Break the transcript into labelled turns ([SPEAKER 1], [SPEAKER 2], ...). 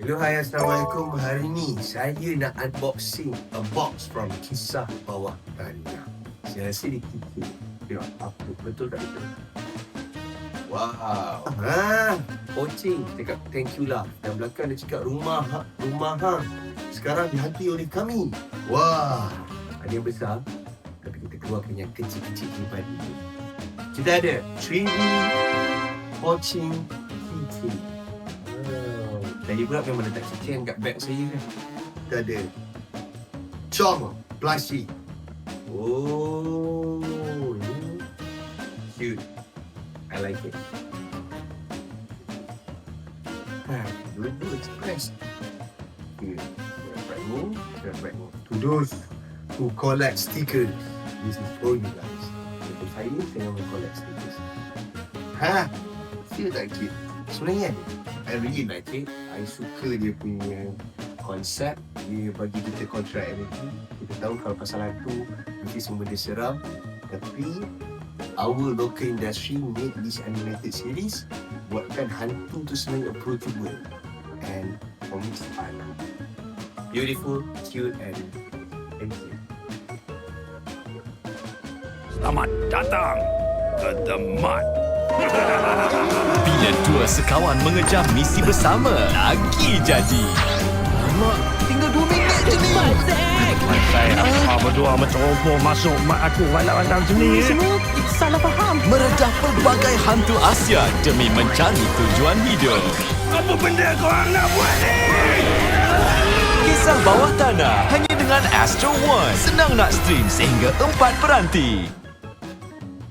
[SPEAKER 1] Hello, hai, Assalamualaikum. Hari ni saya nak unboxing a box from Kisah Bawah Tanah. Saya rasa dia kita. Tengok apa, betul tak itu? Wow. Pocing. Cakap thank you lah. Yang belakang dia cakap rumah hang sekarang dihati oleh kami. Wah. Ada yang besar, tapi kita keluarkan yang kecil-kecil daripada ini. Kita ada 3D Pocing keychain. Saya pula memang letak keychain kat bag saya kan. Kita ada Chong Plushie. Oh, cute. I like it. Dua express. Cute. Backmo. To those who collect stickers, this is for you guys. Untuk saya, saya memang collect stickers. Feel like it. Sebenarnya I really like it. I suka dia punya konsep. Dia bagi kita kontrak energy. Kita tahu kalau pasal hantu mesti semua dia seram, tapi our local industry made this animated series buatkan hantu tu sebenarnya approachable and for me it's fun. Beautiful, cute and thank you.
[SPEAKER 2] Selamat datang ke The Mud.
[SPEAKER 3] Bila dua sekawan mengejar misi bersama lagi jadi. Mak, tinggal 2 minit je ni.
[SPEAKER 2] Saya berdua menceroboh masuk mak aku walau-walau sini.
[SPEAKER 4] Semua salah faham.
[SPEAKER 3] Meredah pelbagai hantu Asia demi mencari tujuan hidup.
[SPEAKER 2] Apa benda korang nak buat ni?
[SPEAKER 3] Kisah Bawah Tanah hanya dengan Astro One. Senang nak stream sehingga 4 peranti.